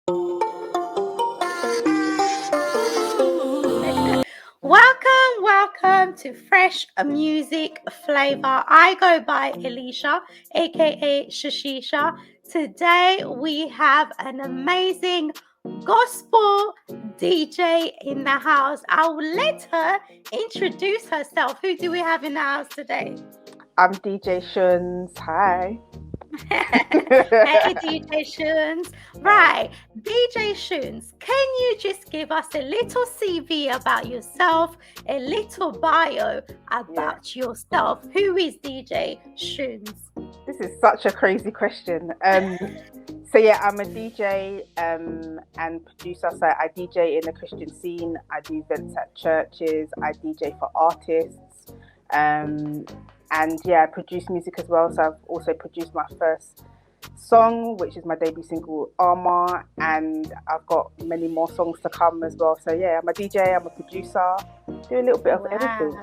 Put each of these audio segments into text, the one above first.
Welcome to Fresh Music Flavor. I go by Alicia, aka Shashisha. Today we have an amazing gospel DJ in the house. I will let her introduce herself. Who do we have in the house today? I'm DJ Shunz. Hi. Hey, DJ Shunz. Right, DJ Shunz, can you just give us a little CV about yourself, a little bio about yourself? Who is DJ Shunz? This is such a crazy question. So I'm a DJ and producer. So I DJ in the Christian scene. I do events at churches. I DJ for artists. And I produce music as well. So I've also produced my first song, which is my debut single, Armor, and I've got many more songs to come as well. So I'm a DJ, I'm a producer, do a little bit of everything,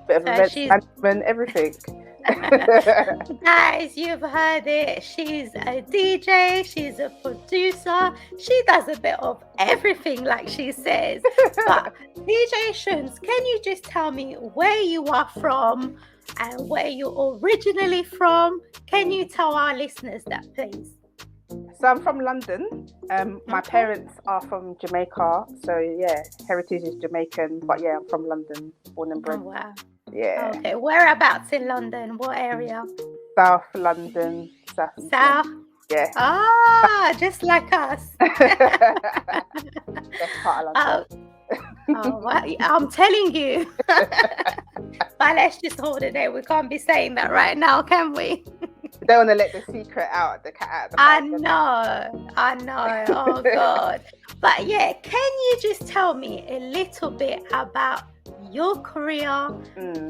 bit of events management, everything. Guys, you've heard it. She's a DJ, she's a producer, she does a bit of everything, like she says. But DJ Shunz, can you just tell me where you are from and where you're originally from? Can you tell our listeners that, please? So I'm from London. My parents are from Jamaica, so heritage is Jamaican, but I'm from London, born and bred. Oh, wow. Yeah. Okay, whereabouts in London? What area? South London. South? Yeah. Ah, just like us. That's part of London. Well, I'm telling you. But let's just hold it there. We can't be saying that right now, can we? You don't want to let the secret out, the cat out of the bag. I know. Oh, God. But can you just tell me a little bit about your career,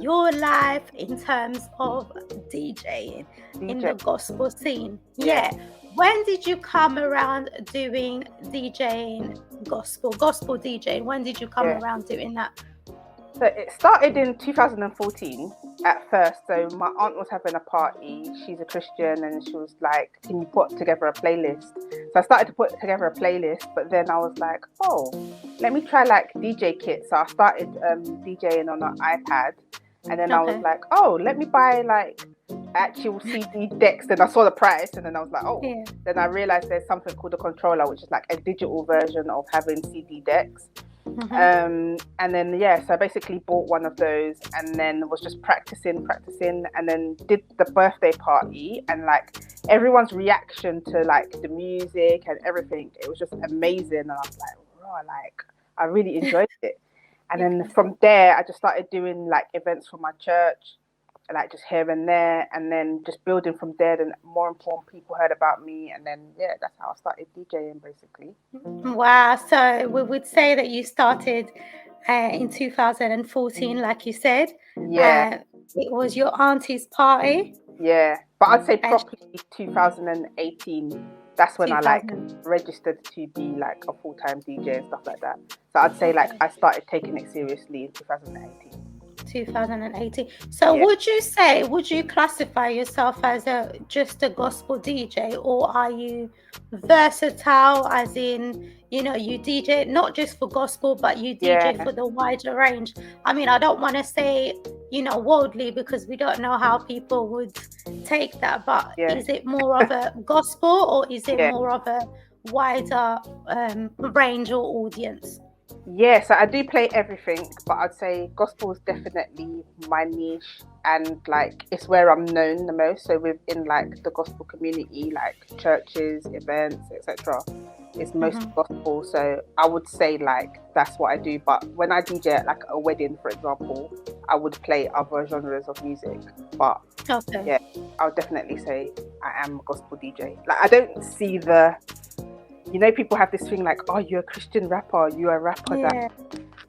your life in terms of DJing in the gospel scene? Yeah. When did you come around doing DJing, gospel DJing? When did you come around doing that? So it started in 2014 at first. So my aunt was having a party. She's a Christian, and she was like, can you put together a playlist? So I started to put together a playlist, but then I was like, let me try like DJ kit. So I started DJing on an iPad, and then I was like, let me buy like actual CD decks. Then I saw the price, and then I was like, Then I realized there's something called a controller, which is like a digital version of having CD decks. And then so I basically bought one of those, and then was just practicing, and then did the birthday party, and like everyone's reaction to like the music and everything, it was just amazing. And I was like, I really enjoyed it. And then from there I just started doing like events for my church, like just here and there, and then just building from there. Then more important people heard about me, and then that's how I started DJing basically. Wow. So we would say that you started in 2014, like you said. It was your auntie's party. But I'd say properly 2018. That's when I like registered to be like a full-time DJ and stuff like that. So I'd say like I started taking it seriously in 2018. So would you classify yourself as just a gospel DJ, or are you versatile, as in, you DJ not just for gospel, but you DJ for the wider range? I mean, I don't want to say, worldly, because we don't know how people would take that, but is it more of a gospel, or is it more of a wider range or audience? So I do play everything, but I'd say gospel is definitely my niche, and like it's where I'm known the most. So within like the gospel community, like churches, events, etc., it's most gospel. So I would say like that's what I do. But when I DJ at like a wedding, for example, I would play other genres of music. But I would definitely say I am a gospel DJ. Like I don't see people have this thing like, you're a Christian rapper, you're a rapper that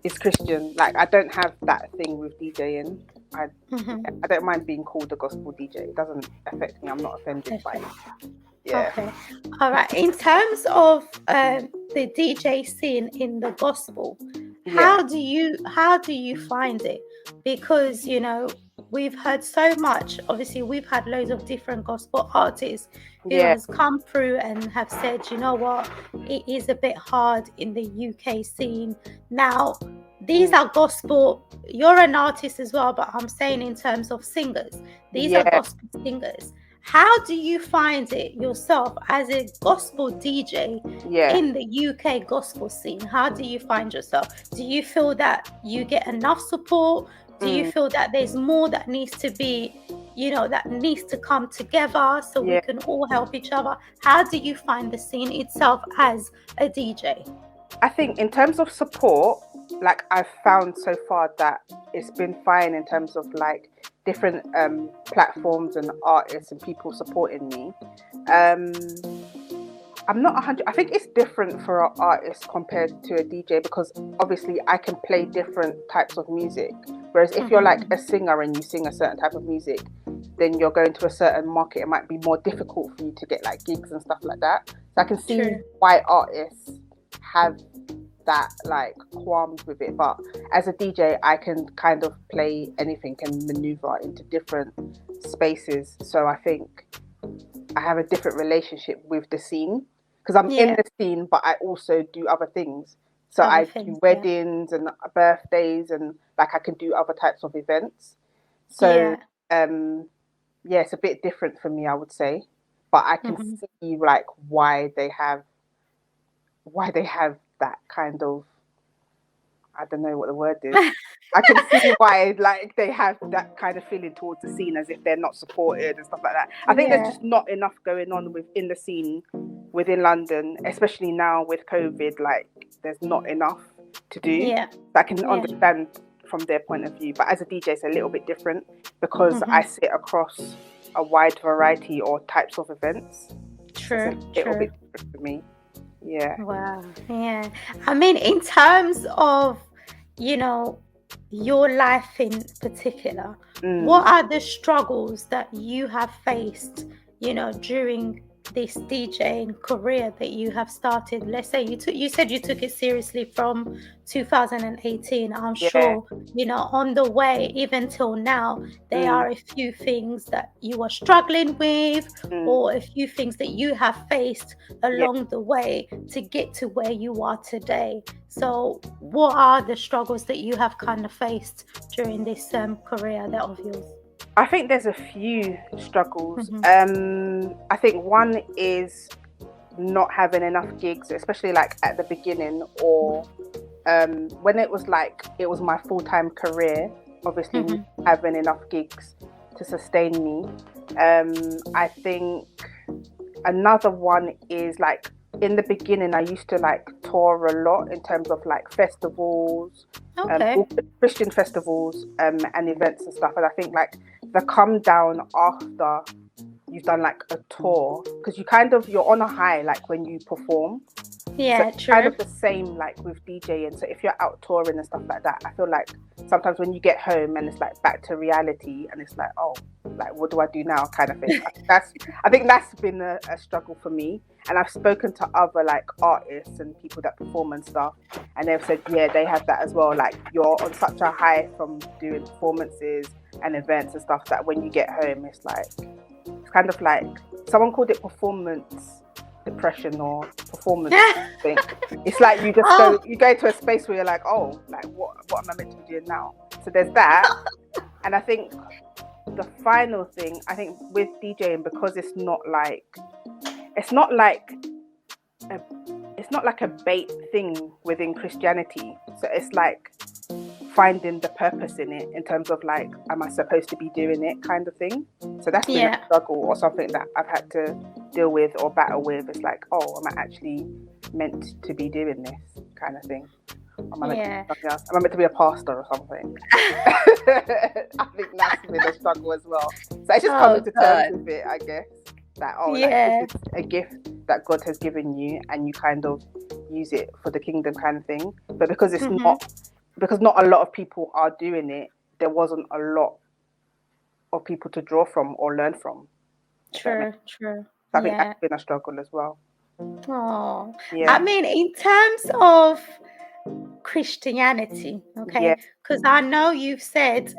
is Christian. Like I don't have that thing with DJing. I don't mind being called a gospel DJ. It doesn't affect me. I'm not offended by it. Okay. All right. In terms of the DJ scene in the gospel, how do you find it? Because we've heard so much. Obviously, we've had loads of different gospel artists who Yeah. has come through and have said, you know what, it is a bit hard in the UK scene. Now, these are gospel, you're an artist as well, but I'm saying in terms of singers, these are Yeah. gospel singers. How do you find it yourself as a gospel DJ Yeah. in the UK gospel scene? How do you find yourself? Do you feel that you get enough support? Do you feel that there's more that needs to be, that needs to come together so we can all help each other? How do you find the scene itself as a DJ? I think in terms of support, like I've found so far that it's been fine in terms of like different platforms and artists and people supporting me. I'm not 100. I think it's different for an artist compared to a DJ because obviously I can play different types of music. Whereas if you're like a singer and you sing a certain type of music, then you're going to a certain market. It might be more difficult for you to get like gigs and stuff like that. So I can see why artists have that like qualms with it, but as a DJ I can kind of play anything and maneuver into different spaces. So I think I have a different relationship with the scene because I'm in the scene, but I also do other things. So I do weddings and birthdays, and like I can do other types of events. So it's a bit different for me, I would say, but I can see like why they have that kind of, I don't know what the word is. I can see why like they have that kind of feeling towards the scene as if they're not supported and stuff like that. I think there's just not enough going on within the scene within London, especially now with COVID. Like there's not enough to do. Yeah. I can understand from their point of view, but as a DJ it's a little bit different because I sit across a wide variety or types of events. True. So it's a little bit different for me. Yeah. Wow. Yeah. I mean, in terms of, your life in particular, what are the struggles that you have faced, during this DJing career that you have started? Let's say you said you took it seriously from 2018. I'm sure, on the way, even till now, there are a few things that you are struggling with or a few things that you have faced along the way to get to where you are today. So what are the struggles that you have kind of faced during this career of yours? I think there's a few struggles. I think one is not having enough gigs, especially like at the beginning or when it was my full-time career, obviously having enough gigs to sustain me. I think another one is like in the beginning I used to like tour a lot in terms of like festivals, Christian festivals and events and stuff, and I think like the come down after you've done like a tour, because you're on a high like when you perform. So it's kind of the same like with DJing. So if you're out touring and stuff like that, I feel like sometimes when you get home and it's like back to reality and it's like, oh, like what do I do now kind of thing. I think that's been a struggle for me. And I've spoken to other like artists and people that perform and stuff, and they've said they have that as well. Like you're on such a high from doing performances and events and stuff that when you get home it's kind of like someone called it performance depression or performance thing. It's like you just you go to a space where you're like, oh, like what am I meant to be doing now? So there's that. And I think the final thing, I think with DJing, because it's not like a bait thing within Christianity. So it's like finding the purpose in it in terms of like, am I supposed to be doing it kind of thing? So that's been a struggle or something that I've had to deal with or battle with. It's like, oh, am I actually meant to be doing this kind of thing? Am I meant to be something else? Am I meant to be a pastor or something? I think that's been a struggle as well. So it's just coming to terms with it, I guess. That like, it's a gift that God has given you and you kind of use it for the kingdom kind of thing. But because it's not a lot of people are doing it, there wasn't a lot of people to draw from or learn from. True. So I think that's been a struggle as well. Oh, yeah. I mean, in terms of Christianity, because I know you've said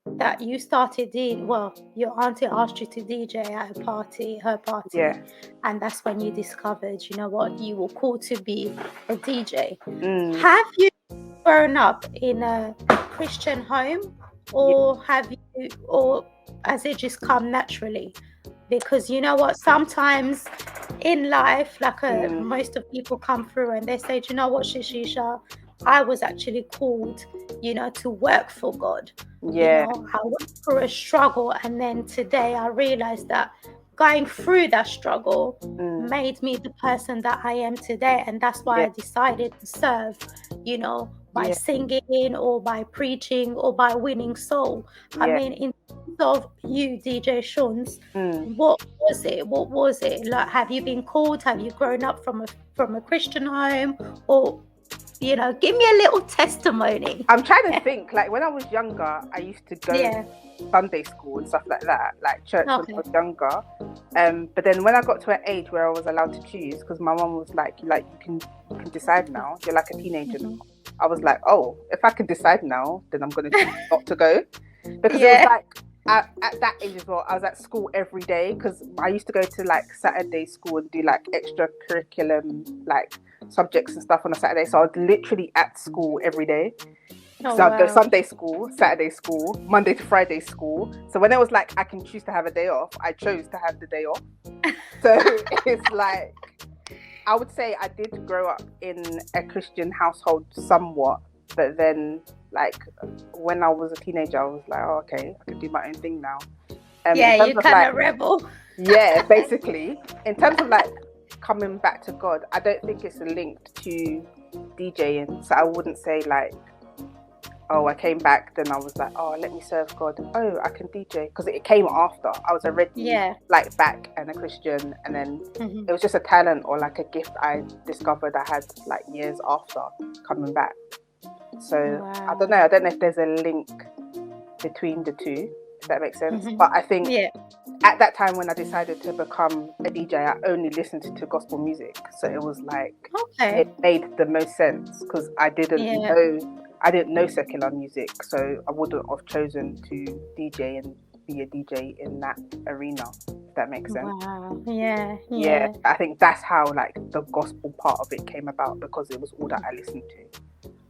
that you started in, well, your auntie asked you to DJ at a party, her party, Yeah. and that's when you discovered, you know what, you were called to be a DJ. Mm. Have you grown up in a Christian home, or or has it just come naturally? Because you know what, sometimes in life, like most of people come through and they say, do you know what, Shishisha, I was actually called, you know, to work for God. Yeah. You know, I went through a struggle, and then today I realized that going through that struggle made me the person that I am today. And that's why I decided to serve, you know, by singing or by preaching or by winning soul. I mean, in terms of you, DJ Shunz, what was it? What was it? Like, have you been called? Have you grown up from a Christian home? Or, you know, give me a little testimony. I'm trying to think. Like, when I was younger, I used to go to Sunday school and stuff like that, like church when I was younger. But then when I got to an age where I was allowed to choose, because my mum was like you can decide now. You're like a teenager now. I was like, oh, if I can decide now, then I'm going to choose not to go. Because it was like, at that age as well, I was at school every day, because I used to go to like Saturday school and do like extra curriculum, like subjects and stuff on a Saturday. So I was literally at school every day. So I'd go Sunday school, Saturday school, Monday to Friday school. So when it was like I can choose to have a day off, I chose to have the day off. So it's like, I would say I did grow up in a Christian household somewhat, but then like when I was a teenager, I was like, oh, okay, I can do my own thing now. You kind of rebel. Yeah, basically. In terms of like coming back to God, I don't think it's linked to DJing. So I wouldn't say like, oh, I came back, then I was like, oh, let me serve God. Oh, I can DJ. Because it came after. I was already like back and a Christian. And then it was just a talent or like a gift I discovered I had like years after coming back. So I don't know. I don't know if there's a link between the two, if that makes sense. But I think at that time when I decided to become a DJ, I only listened to gospel music. So it was like, it made the most sense, because I didn't know secular music, so I wouldn't have chosen to DJ and be a DJ in that arena, if that makes sense. Wow. Yeah. I think that's how like the gospel part of it came about, because it was all that I listened to.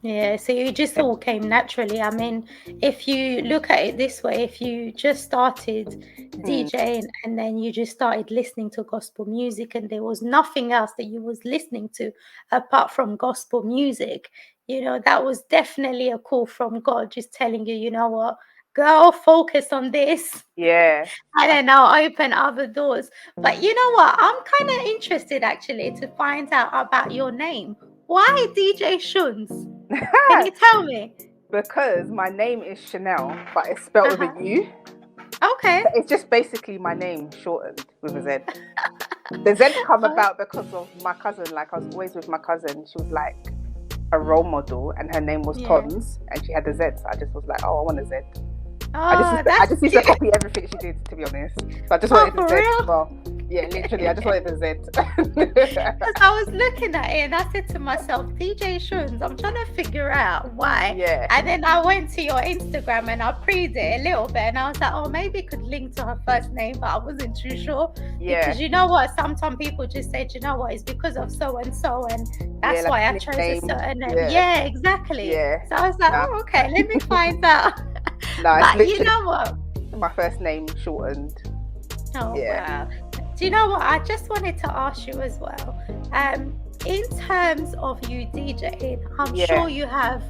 Yeah, so you just all came naturally. I mean, if you look at it this way, if you just started DJing and then you just started listening to gospel music and there was nothing else that you was listening to apart from gospel music, you know, that was definitely a call from God, just telling you, you know what, girl, focus on this. Yeah. And then I'll open other doors. But you know what, I'm kind of interested actually to find out about your name. Why DJ Shunz? Can you tell me? Because my name is Chanel, but it's spelled with a U. Okay. So it's just basically my name shortened with a Z. The Z come about because of my cousin. Like, I was always with my cousin. She was like a role model, and her name was Tons, and she had a Z. So I just was like, oh, I want a Z. I just used to copy everything she did, to be honest. So I just wanted the Z as well. Yeah, literally, I just wanted the Z. Because I was looking at it and I said to myself, DJ Shunz, I'm trying to figure out why. Yeah. And then I went to your Instagram and I pre'd it a little bit, and I was like, oh, maybe it could link to her first name, but I wasn't too sure. Yeah. Because you know what? Sometimes people just say, you know what? It's because of so and so, and that's why I chose a certain name. Yeah, exactly. Yeah. So I was like, oh, okay, let me find out. But you know what? My first name shortened. Oh, wow. Do you know what? I just wanted to ask you as well. In terms of you DJing, I'm sure you have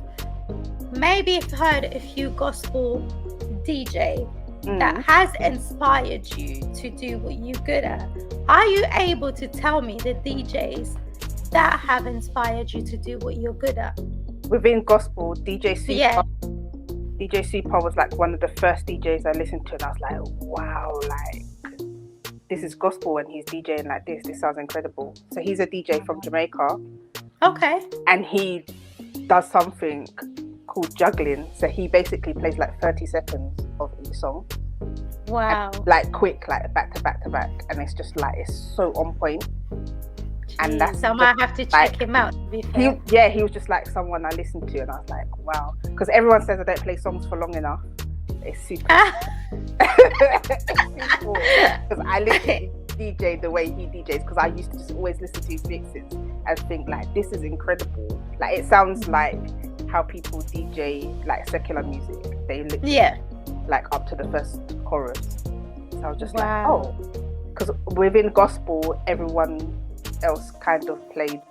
maybe heard a few gospel DJ that has inspired you to do what you're good at. Are you able to tell me the DJs that have inspired you to do what you're good at? Within gospel, DJ Super. DJ Super was like one of the first DJs I listened to, and I was like, wow, like, this is gospel and he's DJing like this. This sounds incredible. So he's a DJ from Jamaica. Okay. And he does something called juggling. So he basically plays like 30 seconds of each song. Wow. And, like quick, like back to back to back. And it's just like, it's so on point. And that's, so I might have to check him out. He was just like someone I listened to, and I was like, wow. Because everyone says I don't play songs for long enough. It's super. Because I literally DJ the way he DJs, because I used to just always listen to his mixes and think like, this is incredible. Like it sounds like how people DJ like secular music. They literally like up to the first chorus. So I was just like, oh, because within gospel, everyone else kind of played,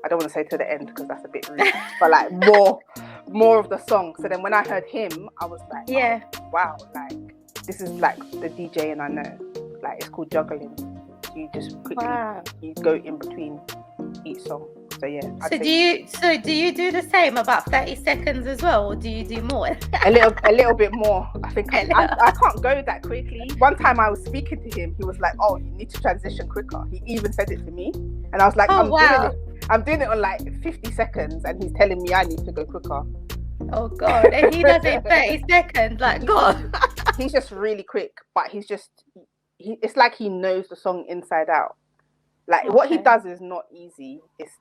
I don't want to say to the end because that's a bit rude, but like more of the song. So then when I heard him, I was like, oh, wow, like this is like the DJing I know. Like it's called juggling. So you just quickly you go in between each song. So yeah. So do you do the same, about 30 seconds as well, or do you do more? a little bit more. I think I can't go that quickly. One time I was speaking to him, he was like, "Oh, you need to transition quicker." He even said it to me, and I was like, I'm doing it on like 50 seconds, and he's telling me I need to go quicker. Oh God! And he does it 30 seconds. Like God. He's just really quick, but it's like he knows the song inside out. Like what he does is not easy. It's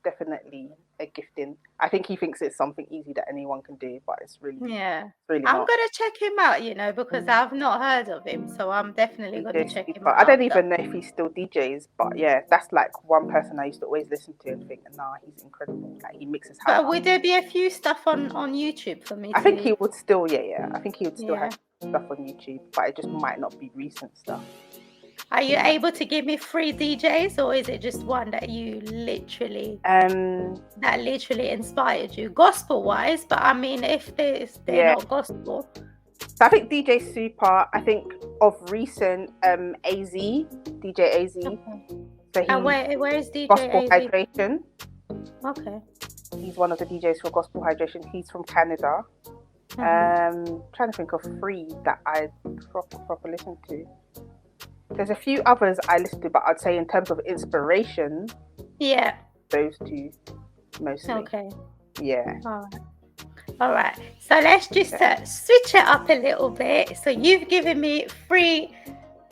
definitely a gifting. I think he thinks it's something easy that anyone can do, but it's really really I'm not. gonna check him out, because I've not heard of him, so I'm definitely gonna check him out. I don't even know if he still DJs, but yeah, that's like one person I used to always listen to and think, nah, he's incredible. Like he mixes. But would there be a few stuff on YouTube for me? I think he would still, I think he would still have stuff on YouTube, but it just might not be recent stuff. Are you able to give me 3 DJs, or is it just one that you literally that literally inspired you, gospel wise? But I mean, if they're not gospel. So I think DJ Super. I think of recent DJ AZ. Okay. So and where is DJ Gospel AZ? Hydration? Okay. He's one of the DJs for Gospel Hydration. He's from Canada. Trying to think of 3 that I proper listen to. There's a few others I listen to, but I'd say in terms of inspiration, those 2 mostly. Okay. Yeah. All right. So let's just switch it up a little bit. So you've given me 2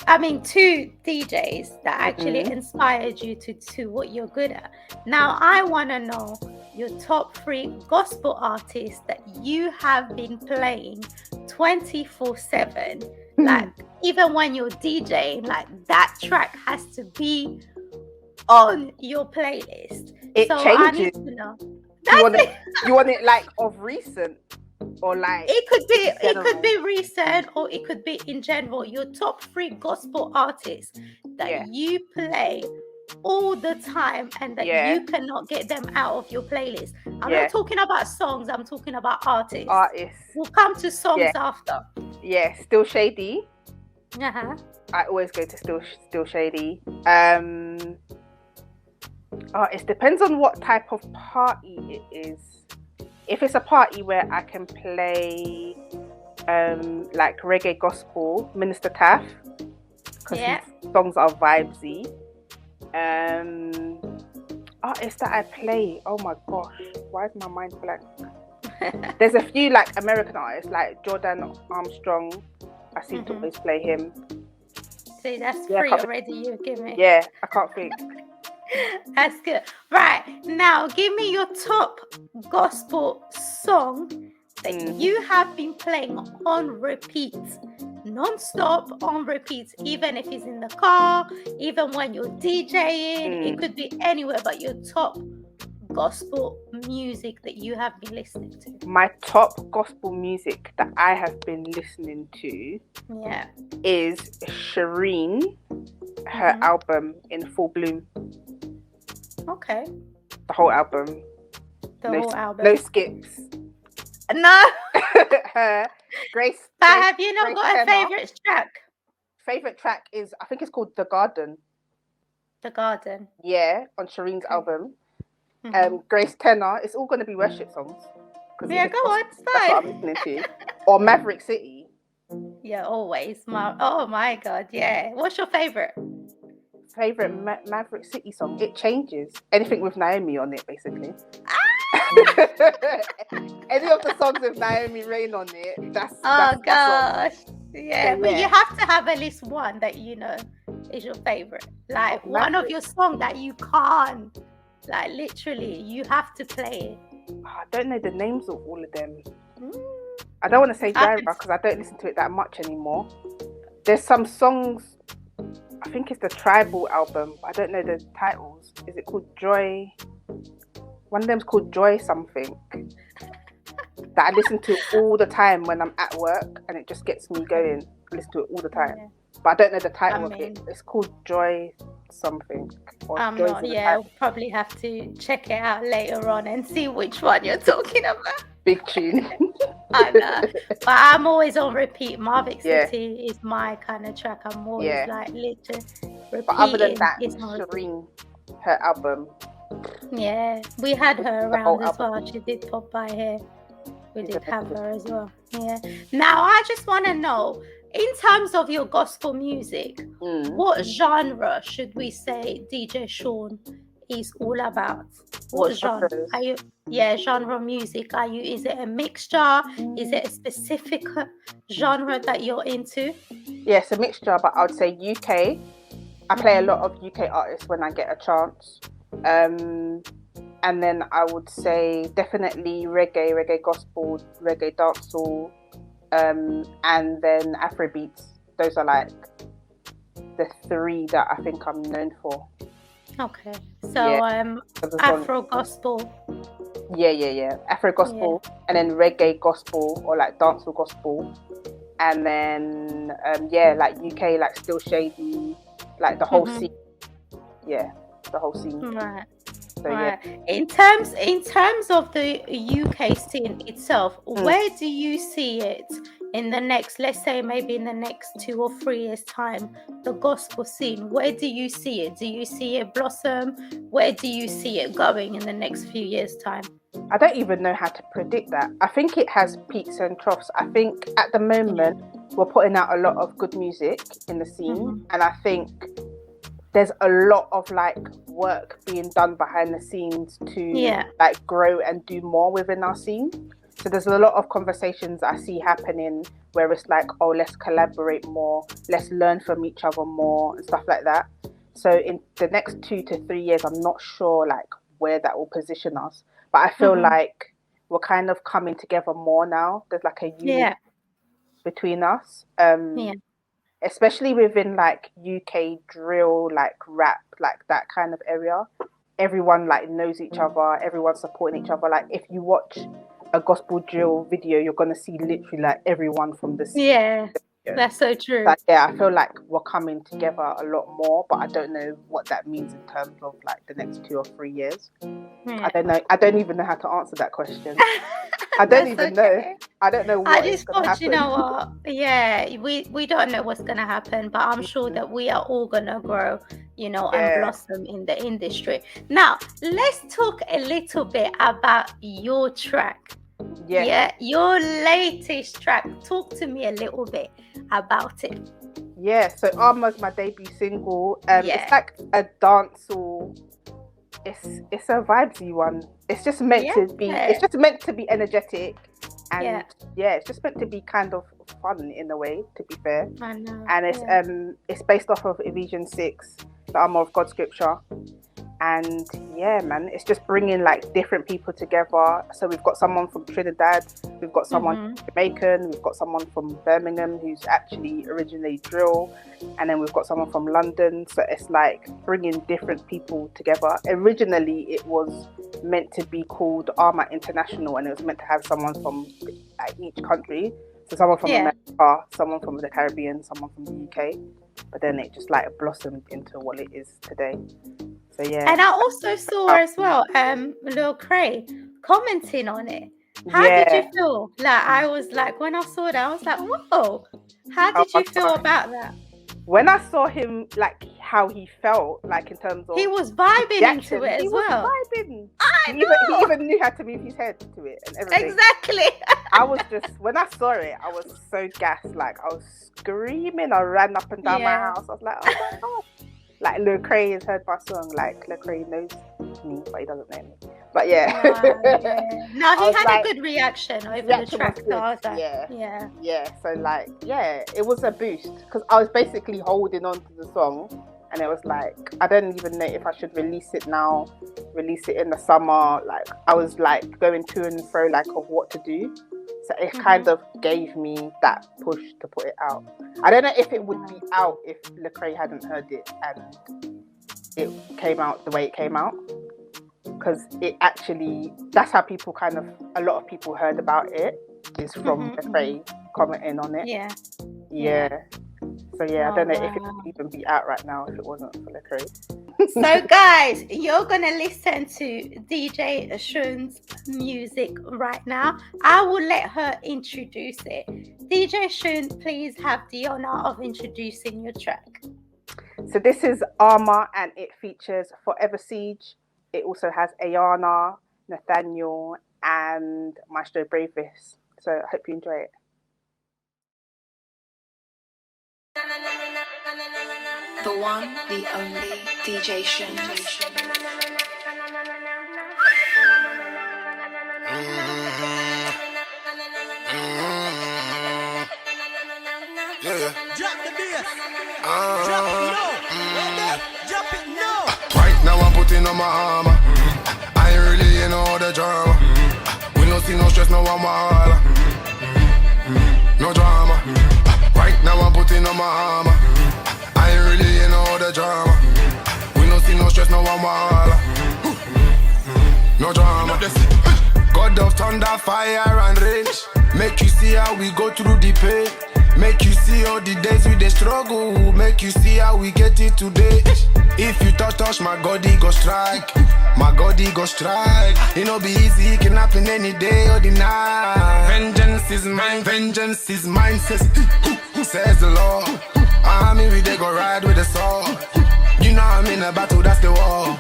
DJs that actually inspired you to what you're good at. Now I want to know your top 3 gospel artists that you have been playing 24/7. Like even when you're DJing, like that track has to be on your playlist. It so changes. I need to know. You want it like of recent, or like it could be recent, or it could be in general. Your top 3 gospel artists that you play all the time and that you cannot get them out of your playlist. I'm not talking about songs, I'm talking about artists. We'll come to songs after. Yeah, Still Shady. I always go to Still Shady. It depends on what type of party it is. If it's a party where I can play like reggae gospel, Minister Taff, because his songs are vibesy. Artists that I play, oh my gosh, why is my mind blank? There's a few like American artists like Jordan Armstrong. I seem to always play him. See, that's 3 already you give me. Yeah, I can't think. That's good. Right, now give me your top gospel song that you have been playing on repeat, non-stop, on repeat, even if it's in the car, even when you're DJing, it could be anywhere, but your top gospel music that you have been listening to. My top gospel music that I have been listening to is Shireen, her album In Full Bloom. Okay. The whole album. No skips. No. Grace. But have you not got a favourite track? Favourite track is, I think it's called The Garden. The Garden. Yeah, on Shireen's album. Grace Tenor. It's all going to be worship songs. Yeah, go on. That's what I'm listening to. Or Maverick City. Yeah, always. Oh my God, yeah. What's your favourite? Favorite Maverick City song? It changes. Anything with Naomi on it, basically. Any of the songs with Naomi Rain on it, that's gosh. Yeah, but you have to have at least one that you know is your favorite. Like one of your songs that you can't, like literally, you have to play it. I don't know the names of all of them. I don't want to say genre because I don't listen to it that much anymore. There's some songs, I think it's the Tribal album, but I don't know the titles. Is it called Joy? One of them's called Joy something. That I listen to all the time when I'm at work, and it just gets me going. I listen to it all the time. Yeah. But I don't know the title of it. It's called Joy something. Or We'll probably have to check it out later on and see which one you're talking about. Big tune. I know. But I'm always on repeat. Marvick City is my kind of track. I'm always like literally repeating. But other than that, Shireen, her album. Yeah, we had her around as well. She did pop by here. We did have her as well. Yeah. Now, I just want to know, in terms of your gospel music, what genre should we say DJ Shunz is all about? What genre? Are you, genre music. Is it a mixture? Is it a specific genre that you're into? Yeah, it's a mixture, but I would say UK. I play a lot of UK artists when I get a chance. And then I would say definitely reggae gospel, reggae dancehall, and then Afrobeats. Those are like the three that I think I'm known for. Okay, so Afro gospel. Yeah. Afro gospel, and then reggae gospel or like dancehall gospel, and then like UK, like Still Shady, like the whole scene. Yeah, the whole scene. Right. So, right. In terms of the UK scene itself, where do you see it in the next, let's say maybe in the next 2 or 3 years' time, the gospel scene? Where do you see it? Do you see it blossom? Where do you see it going in the next few years' time? I don't even know how to predict that. I think it has peaks and troughs. I think at the moment we're putting out a lot of good music in the scene, and I think there's a lot of like work being done behind the scenes to like grow and do more within our scene. So there's a lot of conversations I see happening where it's like, oh, let's collaborate more, let's learn from each other more and stuff like that. So in the next 2 to 3 years, I'm not sure like where that will position us, but I feel like we're kind of coming together more now. There's like a unity between us. Especially within like UK drill, like rap, like that kind of area. Everyone like knows each other, everyone's supporting each other. Like if you watch a gospel drill video, you're gonna see literally like everyone from the scene. Yeah, that's so true. Like, I feel like we're coming together a lot more, but I don't know what that means in terms of like the next 2 or 3 years. I don't know. I don't even know how to answer that question. I don't even know. I don't know what is going to happen. You know what? Yeah, we don't know what's going to happen, but I'm sure that we are all going to grow, and blossom in the industry. Now, let's talk a little bit about your track. Yeah, your latest track. Talk to me a little bit about it. Yeah, so Arma's my debut single. It's like a dancehall. It's a vibesy one. It's just meant to be. It's just meant to be energetic, and it's just meant to be kind of fun in a way. To be fair, I know. And it's based off of Ephesians 6, the armor of God's scripture, and man, it's just bringing like different people together. So we've got someone from Trinidad, we've got someone Jamaican, we've got someone from Birmingham who's actually originally drill, and then we've got someone from London. So it's like bringing different people together. Originally it was meant to be called Arma International, and it was meant to have someone from like each country. So someone from America, someone from the Caribbean, someone from the UK, but then it just like blossomed into what it is today. So and I also saw as well Lil Cray commenting on it. How did you feel? Like I was like, when I saw that, I was like, whoa, how did you feel about that? When I saw him, like how he felt, like in terms of he was vibing into it as well. He was vibing. He even knew how to move his head to it and everything. Exactly. I was just, when I saw it, I was so gassed. Like I was screaming. I ran up and down my house. I was like, oh my God. Like Lil Cray has heard my song. Like Lil Cray knows me, but he doesn't know me. But No, he had a good reaction over the track. So I was like, So like, it was a boost because I was basically holding on to the song, and it was like, I don't even know if I should release it now, release it in the summer. Like I was like going to and fro like of what to do. So it kind of gave me that push to put it out. I don't know if it would be out if Lecrae hadn't heard it and it came out the way it came out. Because it actually, that's how people a lot of people heard about it, is from Lecrae commenting on it. Yeah. So yeah, I don't know if it would even be out right now if it wasn't for Lecrae. So guys, you're gonna listen to DJ Shunz music right now. I will let her introduce it. DJ Shunz, please have the honor of introducing your track. So this is Armour and it features Forever Siege. It also has Ayana, Nathaniel and Maestro Bravis. So I hope you enjoy it. The one, the only DJ Shunz. Drop the bass. Drop it low. Drop it low. Right now I'm putting on my armor. I ain't really in all the drama. We no see no stress, no one wahala. No drama. Right now I'm putting on my armor. I ain't really in all the drama. We no see no stress, no one wahala. No drama. God of thunder, fire and rage. Make you see how we go through the pain. Make you see all the days we dey struggle. Make you see how we get it today. If you touch my God, he go strike. My God, he go strike. It no be easy, it can happen any day or the night. Vengeance is mine, vengeance is mine, says the Lord. Army, we dey go ride with the sword. You know I'm in a battle, that's the war.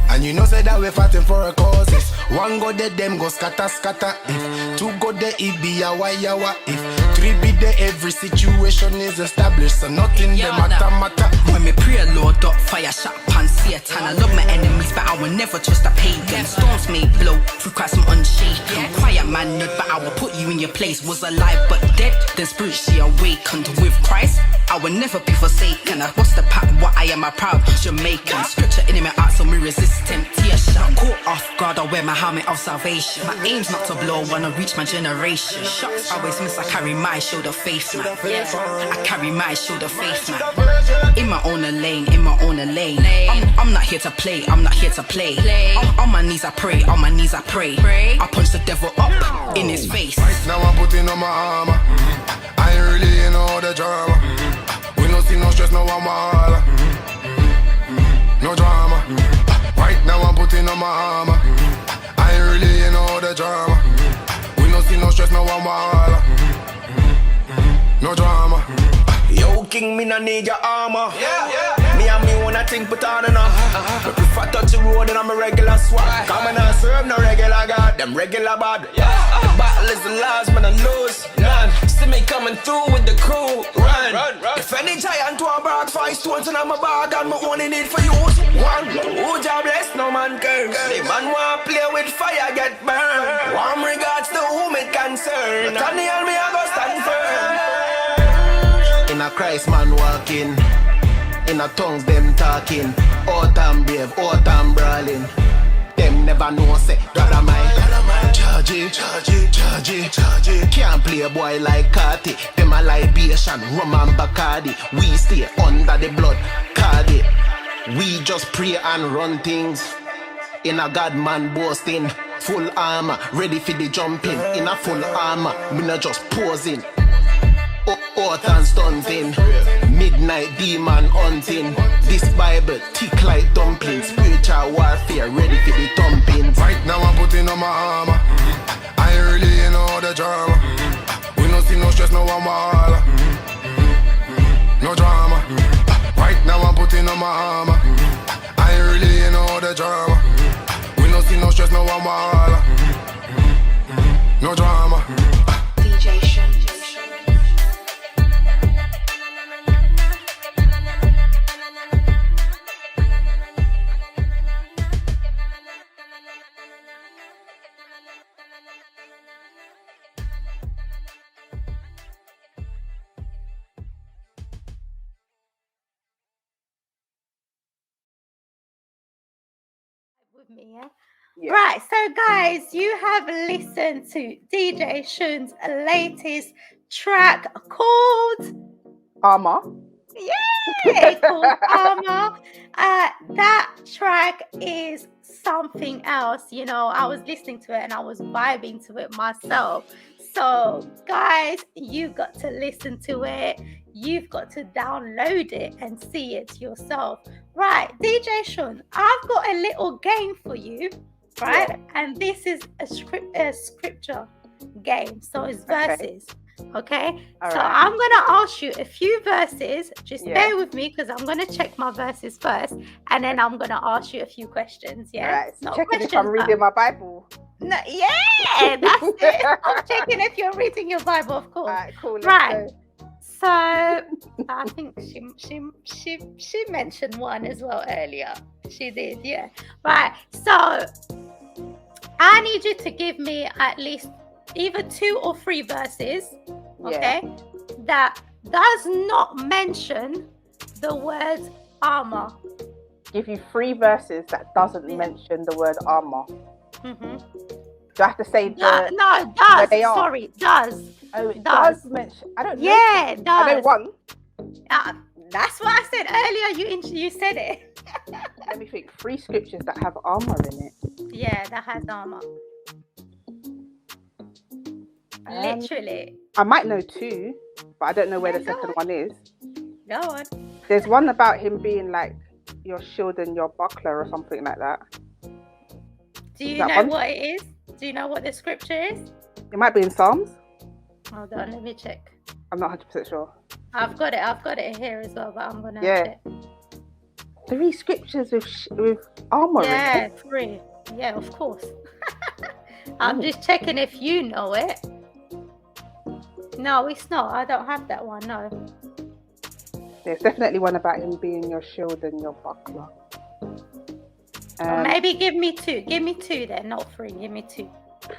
And you know say that we're fighting for a cause. If one go there, them go scatter, scatter. If two go there, it be yawa, yawa. If three be there, every situation is established. So nothing they matter. When me pray, Lord, up fire, shut pan, Satan. I love my enemies, but I will never trust a pagan. Storms may blow, through Christ I'm unshaken. Quiet man, but I will put you in your place. Was alive but dead, then spiritually awakened. With Christ, I will never be forsaken. I what's the pack, what I am a proud Jamaican. Scripture in my heart, so me resist temptation. Caught off guard, I wear my helmet of salvation. My aim's not to blow when I reach my generation. Shots always miss, I carry my shoulder face, man. I carry my shoulder face, man. In my own lane, in my own lane. I'm not here to play, I'm not here to play. On my knees I pray, on my knees I pray. I punch the devil up in his face. Now I'm putting on my armor. I ain't really in all the drama. We no see no stress, no one wahala. No drama. Right now I'm putting on my armor. I ain't really in all the drama. We no see no stress, no one wahala. No drama. Yo, king, me no need your armor. Me and me wanna think put on enough. But if I touch the road, then I'm a regular swag. Come and I serve no regular god, them regular bad. The battle is the last, man I lose none. See me coming through with the crew, run. If any giant want bark 5 stones and I'm a bag, and me only need for use one. Who jobless, no man curse. The man want play with fire, get burned. Warm regards to whom it concern. Daniel, me I go stand firm. In a Christ man walking, in a tongues them talking. Out and brave, out and brawling. Them never know say, God am I. Charge it, charge it, charge it, charge it. Can't play a boy like Carti. Them a libation, rum and Bacardi. We stay under the blood, Cardi. We just pray and run things. In a God man boasting, full armor, ready for the jumping. In a full armor, me not just posing. Out and stunting, midnight demon hunting. This Bible thick like dumpling. Spiritual warfare ready for the thumping. Right now I'm putting on my armor. I ain't really in all the drama. We no see no stress, no one wahala. No drama. Right now I'm putting on my armor. I ain't really in all the drama. We no see no stress, no one wahala. No drama. DJ Shunz. With me, yeah. Yeah. Right, so guys, you have listened to DJ Shunz's latest track called Armor. Yay! Called Armor. That track is something else. You know, I was listening to it and I was vibing to it myself. So, guys, you got to listen to it. You've got to download it and see it yourself. Right, DJ Shunz, I've got a little game for you, right? Yeah. And this is a scripture game. So it's verses. Okay, all so right. I'm gonna ask you a few verses. Just bear with me because I'm gonna check my verses first, and then I'm gonna ask you a few questions. Yeah, all right. So checking if I'm reading my Bible. No, yeah, that's it. I'm checking if you're reading your Bible, of course. All right, cool. Right. So I think she mentioned one as well earlier. She did, yeah. Right. So I need you to give me at least either 2 or 3 verses, okay, that does not mention the word armor. Give you 3 verses that doesn't mention the word armor. Mm-hmm. Do I have to say the? No, it does. Sorry, it does. Oh, it does mention. I don't know. Yeah, it does. I know one. That's what I said earlier. You said it. Let me think. 3 scriptures that have armor in it. Yeah, that has armor. Literally. I might know 2, but I don't know where the second one is. Go on. There's one about him being like your shield and your buckler or something like that. Do you know what it is? Do you know what the scripture is? It might be in Psalms. Hold on, let me check. I'm not 100% sure. I've got it here as well, but I'm gonna check. 3 scriptures with armor in it. Yeah, 3. Yeah, of course. I'm just checking if you know it. No, it's not. I don't have that one. No. There's definitely one about him being your shield and your buckler. Or maybe give me 2. Give me 2 then, not 3. Give me 2.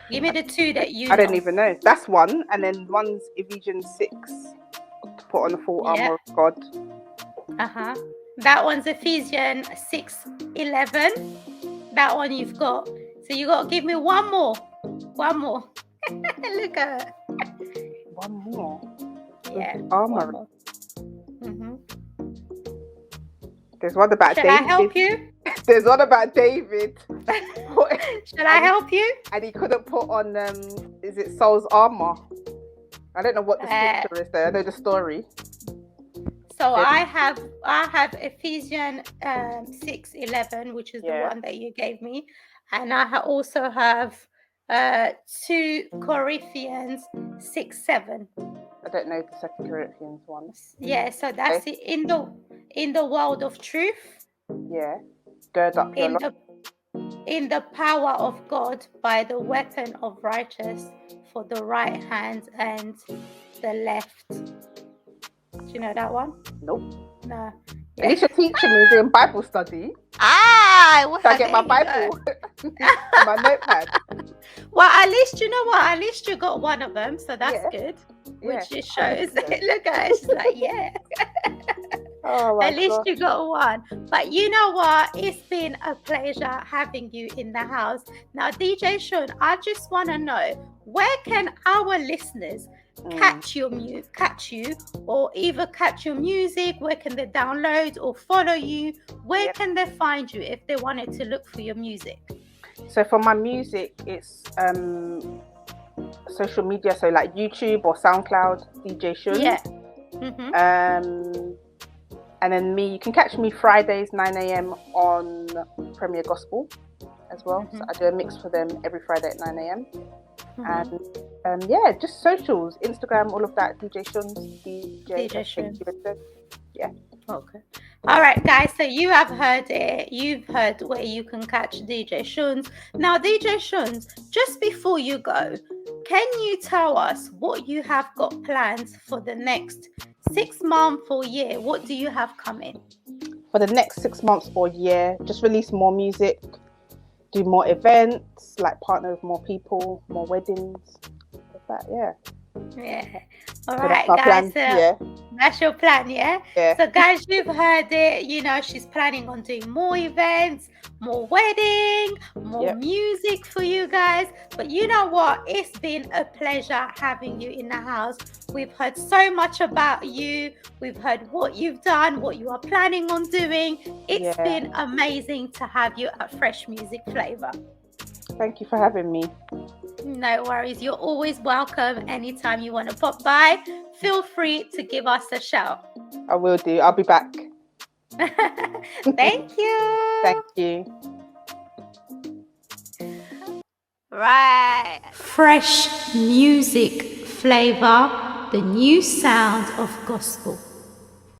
Give me the 2 that you. I don't even know. That's one, and then one's Ephesians 6 to put on the full armor of God. That one's Ephesians 6:11. That one you've got. So you got to give me one more. One more. Look at her. One more. Yeah. Armor. There's one about David. Should I help you? There's one about David. Should I help you? And he couldn't put on is it Saul's armor? I don't know what the scripture is there. I know the story. So I have Ephesians 6:11, which is the one that you gave me, and I also have 2 Corinthians 6:7. I don't know the 2 Corinthians one. Yeah, so that's it in the world of truth. Yeah, gird up your in the power of God by the weapon of righteous for the right hand and the left. Do you know that one? Nope. No. At least you're teaching me doing Bible study. Well, so I get my Bible and my notepad. Well, at least you know what? At least you got one of them, so that's good. Which just shows. Look at her, she's like, yeah. At least you got one. But you know what? It's been a pleasure having you in the house. Now, DJ Shunz, I just want to know, where can our listeners catch you, or either catch your music? Where can they download or follow you? Where can they find you if they wanted to look for your music? So for my music, it's social media, so like YouTube or SoundCloud, DJ Shunz. And then you can catch me Fridays 9 a.m. on Premier Gospel as well. So I do a mix for them every Friday at 9 a.m. And just socials, Instagram, all of that. DJ Shunz, DJ Shunz. Yeah. Okay. All right, guys. So you have heard it. You've heard where you can catch DJ Shunz. Now, DJ Shunz, just before you go, can you tell us what you have got planned for the next 6 months or year? What do you have coming? For the next 6 months or year, just release more music, do more events, like partner with more people, more weddings, like that. Yeah. All right, guys. That's your plan, yeah? So, guys, you've heard it. You know, she's planning on doing more events, more wedding, more music for you guys. But you know what? It's been a pleasure having you in the house. We've heard so much about you. We've heard what you've done, what you are planning on doing. It's been amazing to have you at Fresh Music Flavor. Thank you for having me. No worries. You're always welcome. Anytime you want to pop by, feel free to give us a shout. I will do. I'll be back. Thank you. Thank you. Right. Fresh Music Flavor, the new sound of gospel.